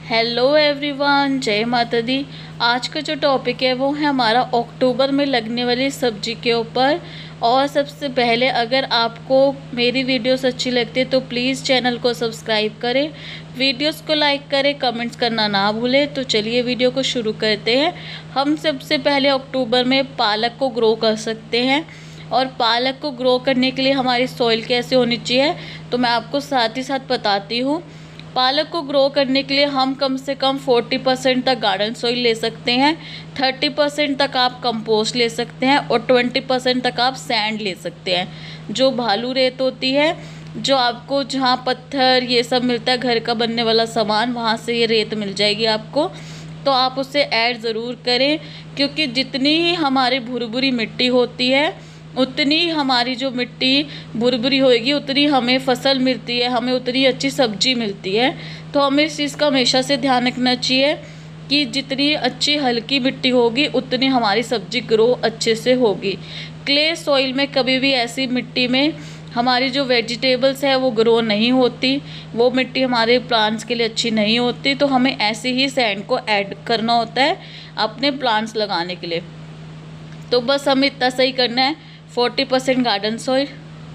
Hello everyone, जय माता दी। आज का जो टॉपिक है वो है हमारा अक्टूबर में लगने वाली सब्जी के ऊपर। और सबसे पहले अगर आपको मेरी वीडियोस अच्छी लगती है तो प्लीज़ चैनल को सब्सक्राइब करें, वीडियोस को लाइक करें, कमेंट्स करना ना भूलें। तो चलिए वीडियो को शुरू करते हैं। हम सबसे पहले अक्टूबर में पालक को ग्रो कर सकते हैं। और पालक को ग्रो करने के लिए हमारी सॉइल कैसे होनी चाहिए तो मैं आपको साथ ही साथ बताती हूँ। पालक को ग्रो करने के लिए हम कम से कम 40% तक गार्डन सॉइल ले सकते हैं, 30% तक आप कंपोस्ट ले सकते हैं और 20% तक आप सैंड ले सकते हैं। जो भालू रेत होती है, जो आपको जहाँ पत्थर ये सब मिलता है, घर का बनने वाला सामान, वहाँ से ये रेत मिल जाएगी आपको। तो आप उसे ऐड ज़रूर करें, क्योंकि जितनी ही हमारी भुरभुरी मिट्टी होती है उतनी हमारी जो मिट्टी भुरभुरी होएगी उतनी हमें फसल मिलती है, हमें उतनी अच्छी सब्जी मिलती है। तो हमें इस चीज़ का हमेशा से ध्यान रखना चाहिए कि जितनी अच्छी हल्की मिट्टी होगी उतनी हमारी सब्जी ग्रो अच्छे से होगी। क्ले सॉइल में कभी भी ऐसी मिट्टी में हमारी जो वेजिटेबल्स है वो ग्रो नहीं होती, वो मिट्टी हमारे प्लांट्स के लिए अच्छी नहीं होती। तो हमें ऐसे ही सैंड को ऐड करना होता है अपने प्लांट्स लगाने के लिए। तो बस हमें इतना सही करना है, 40% गार्डन सॉइल,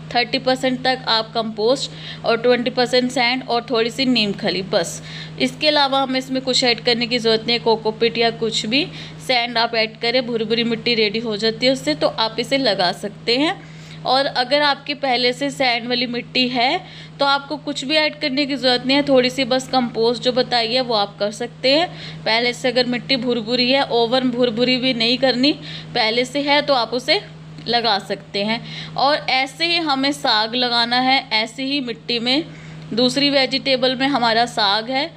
30% तक आप कंपोस्ट और 20% सैंड और थोड़ी सी नीम खली, बस। इसके अलावा हमें इसमें कुछ ऐड करने की ज़रूरत नहीं है, कोकोपीट या कुछ भी। सैंड आप ऐड करें, भुरभुरी मिट्टी रेडी हो जाती है उससे, तो आप इसे लगा सकते हैं। और अगर आपकी पहले से सैंड वाली मिट्टी है तो आपको कुछ भी ऐड करने की ज़रूरत नहीं है, थोड़ी सी बस कंपोस्ट जो बताई है वो आप कर सकते हैं। पहले से अगर मिट्टी भुरभुरी है, ओवर भुरभुरी भी नहीं करनी, पहले से है तो आप उसे लगा सकते हैं। और ऐसे ही हमें साग लगाना है, ऐसे ही मिट्टी में। दूसरी वेजिटेबल में हमारा साग है,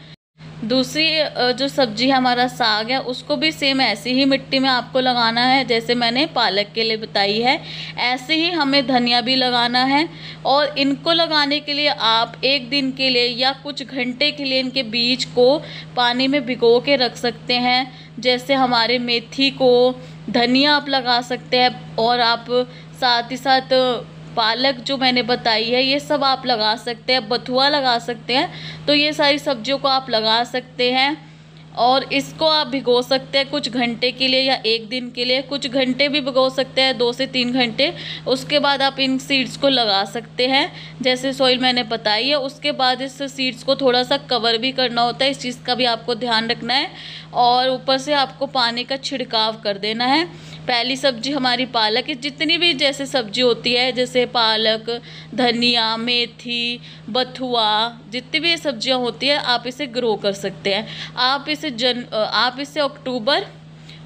दूसरी जो सब्जी है हमारा साग है, उसको भी सेम ऐसी ही मिट्टी में आपको लगाना है जैसे मैंने पालक के लिए बताई है। ऐसे ही हमें धनिया भी लगाना है। और इनको लगाने के लिए आप एक दिन के लिए या कुछ घंटे के लिए इनके बीज को पानी में भिगो के रख सकते हैं। जैसे हमारे मेथी को, धनिया आप लगा सकते हैं, और आप साथ ही साथ पालक जो मैंने बताई है ये सब आप लगा सकते हैं, बथुआ लगा सकते हैं। तो ये सारी सब्जियों को आप लगा सकते हैं और इसको आप भिगो सकते हैं कुछ घंटे के लिए या एक दिन के लिए। कुछ घंटे भी भिगो सकते हैं, 2 से 3 घंटे। उसके बाद आप इन सीड्स को लगा सकते हैं जैसे सॉइल मैंने बताई है। उसके बाद इस सीड्स को थोड़ा सा कवर भी करना होता है, इस चीज़ का भी आपको ध्यान रखना है। और ऊपर से आपको पानी का छिड़काव कर देना है। पहली सब्जी हमारी पालक है। जितनी भी जैसे सब्जी होती है, जैसे पालक, धनिया, मेथी, बथुआ, जितनी भी सब्जियां होती है आप इसे ग्रो कर सकते हैं। आप इसे अक्टूबर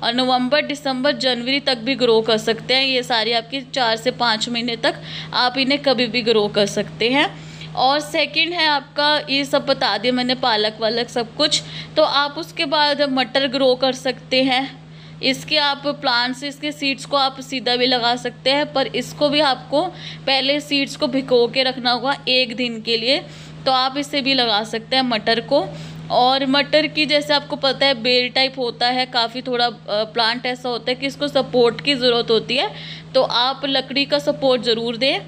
और नवंबर, दिसंबर, जनवरी तक भी ग्रो कर सकते हैं। ये सारी आपकी 4 से 5 महीने तक आप इन्हें कभी भी ग्रो कर सकते हैं। और सेकंड है आपका, ये सब बता दिया मैंने, पालक वालक सब कुछ। तो आप उसके बाद मटर ग्रो कर सकते हैं। इसके आप प्लांट्स, इसके सीड्स को आप सीधा भी लगा सकते हैं, पर इसको भी आपको पहले सीड्स को भिगो के रखना होगा एक दिन के लिए। तो आप इसे भी लगा सकते हैं मटर को। और मटर की जैसे आपको पता है बेल टाइप होता है, काफ़ी थोड़ा प्लांट ऐसा होता है कि इसको सपोर्ट की ज़रूरत होती है। तो आप लकड़ी का सपोर्ट ज़रूर दें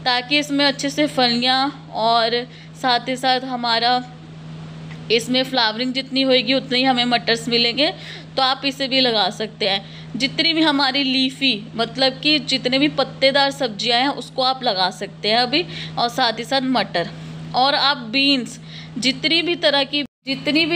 ताकि इसमें अच्छे से फलियाँ और साथ ही साथ हमारा इसमें फ्लावरिंग जितनी होएगी उतने ही हमें मटर्स मिलेंगे। तो आप इसे भी लगा सकते हैं। जितनी भी हमारी लीफी, मतलब कि जितने भी पत्तेदार सब्जियां हैं उसको आप लगा सकते हैं अभी, और साथ ही साथ मटर। और आप बीन्स, जितनी भी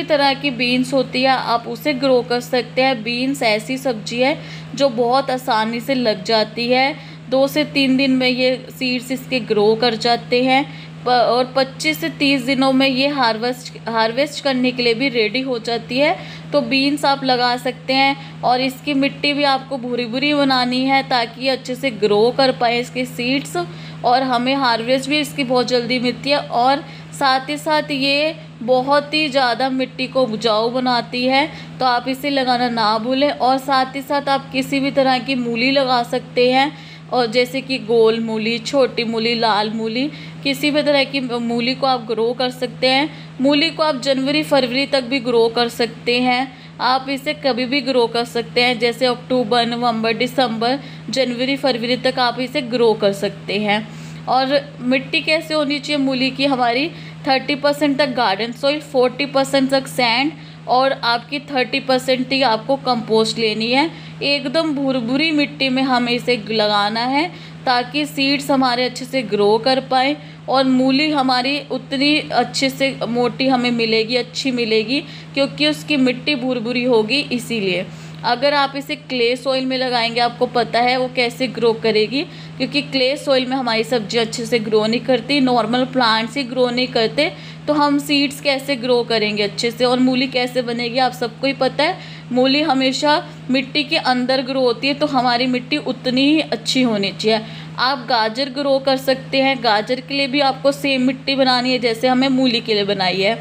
तरह की बीन्स होती है आप उसे ग्रो कर सकते हैं। बीन्स ऐसी सब्जी है जो बहुत आसानी से लग जाती है, 2 से 3 दिन में ये सीड्स इसके ग्रो कर जाते हैं। और 25 से 30 दिनों में ये हार्वेस्ट करने के लिए भी रेडी हो जाती है। तो बीन्स आप लगा सकते हैं। और इसकी मिट्टी भी आपको भूरी भूरी बनानी है ताकि अच्छे से ग्रो कर पाए इसके सीड्स, और हमें हार्वेस्ट भी इसकी बहुत जल्दी मिलती है। और साथ ही साथ ये बहुत ही ज़्यादा मिट्टी को उपजाऊ बनाती है, तो आप इसे लगाना ना भूलें। और साथ ही साथ आप किसी भी तरह की मूली लगा सकते हैं, और जैसे कि गोल मूली, छोटी मूली, लाल मूली, किसी भी तरह की मूली को आप ग्रो कर सकते हैं। मूली को आप जनवरी फरवरी तक भी ग्रो कर सकते हैं। आप इसे कभी भी ग्रो कर सकते हैं, जैसे अक्टूबर, नवंबर, दिसंबर, जनवरी, फरवरी तक आप इसे ग्रो कर सकते हैं। और मिट्टी कैसे होनी चाहिए मूली की हमारी, 30% तक गार्डन सॉइल, 40% तक सैंड और आपकी 30% ही आपको कंपोस्ट लेनी है। एकदम भुरभुरी मिट्टी में हमें इसे लगाना है ताकि सीड्स हमारे अच्छे से ग्रो कर पाए और मूली हमारी उतनी अच्छे से मोटी हमें मिलेगी, अच्छी मिलेगी, क्योंकि उसकी मिट्टी भुरभुरी होगी। इसीलिए अगर आप इसे क्ले सॉइल में लगाएंगे, आपको पता है वो कैसे ग्रो करेगी, क्योंकि क्ले सॉइल में हमारी सब्जी अच्छे से ग्रो नहीं करती, नॉर्मल प्लांट्स ही ग्रो नहीं करते, तो हम सीड्स कैसे ग्रो करेंगे अच्छे से और मूली कैसे बनेगी? आप सबको ही पता है मूली हमेशा मिट्टी के अंदर ग्रो होती है, तो हमारी मिट्टी उतनी ही अच्छी होनी चाहिए। आप गाजर ग्रो कर सकते हैं, गाजर के लिए भी आपको सेम मिट्टी बनानी है जैसे हमें मूली के लिए बनाई है।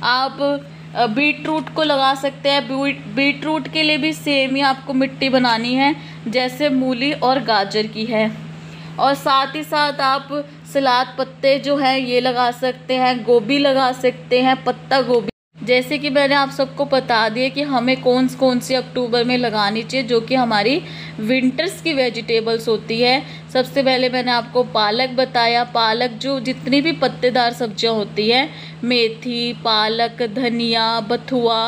आप बीट रूट को लगा सकते हैं, बीट रूट के लिए भी सेम ही आपको मिट्टी बनानी है जैसे मूली और गाजर की है। और साथ ही साथ आप सलाद पत्ते जो है ये लगा सकते हैं, गोभी लगा सकते हैं, पत्ता गोभी। जैसे कि मैंने आप सबको बता दिया कि हमें कौन सी अक्टूबर में लगानी चाहिए, जो कि हमारी विंटर्स की वेजिटेबल्स होती है। सबसे पहले मैंने आपको पालक बताया। पालक जो जितनी भी पत्तेदार सब्जियां होती हैं, मेथी, पालक, धनिया, बथुआ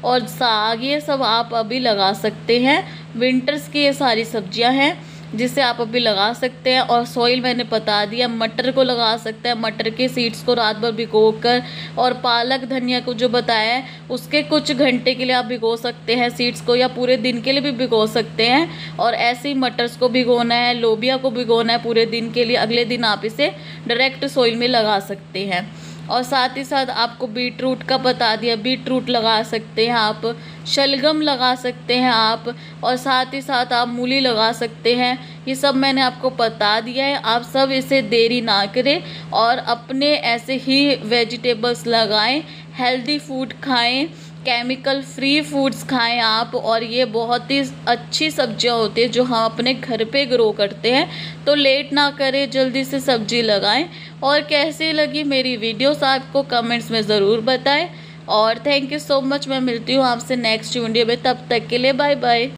और साग, ये सब आप अभी लगा सकते हैं। विंटर्स की ये सारी सब्जियां हैं जिसे आप अभी लगा सकते हैं। और सॉइल मैंने बता दिया, मटर को लगा सकते हैं, मटर के सीड्स को रात भर भिगो कर, और पालक धनिया को जो बताया है उसके कुछ घंटे के लिए आप भिगो सकते हैं सीड्स को, या पूरे दिन के लिए भी भिगो सकते हैं। और ऐसे ही मटर्स को भिगोना है, लोबिया को भिगोना है पूरे दिन के लिए, अगले दिन आप इसे डायरेक्ट सॉइल में लगा सकते हैं। और साथ ही साथ आपको बीट रूट का बता दिया, बीट रूट लगा सकते हैं आप, शलगम लगा सकते हैं आप, और साथ ही साथ आप मूली लगा सकते हैं। ये सब मैंने आपको बता दिया है। आप सब इसे देरी ना करें और अपने ऐसे ही वेजिटेबल्स लगाएं, हेल्दी फूड खाएं, केमिकल फ्री फूड्स खाएं आप। और ये बहुत ही अच्छी सब्जियां होती है जो हम अपने घर पे ग्रो करते हैं। तो लेट ना करें, जल्दी से सब्जी लगाएं। और कैसी लगी मेरी वीडियोस आपको कमेंट्स में ज़रूर बताएं। और थैंक यू सो मच। मैं मिलती हूँ आपसे नेक्स्ट वीडियो में, तब तक के लिए बाय बाय।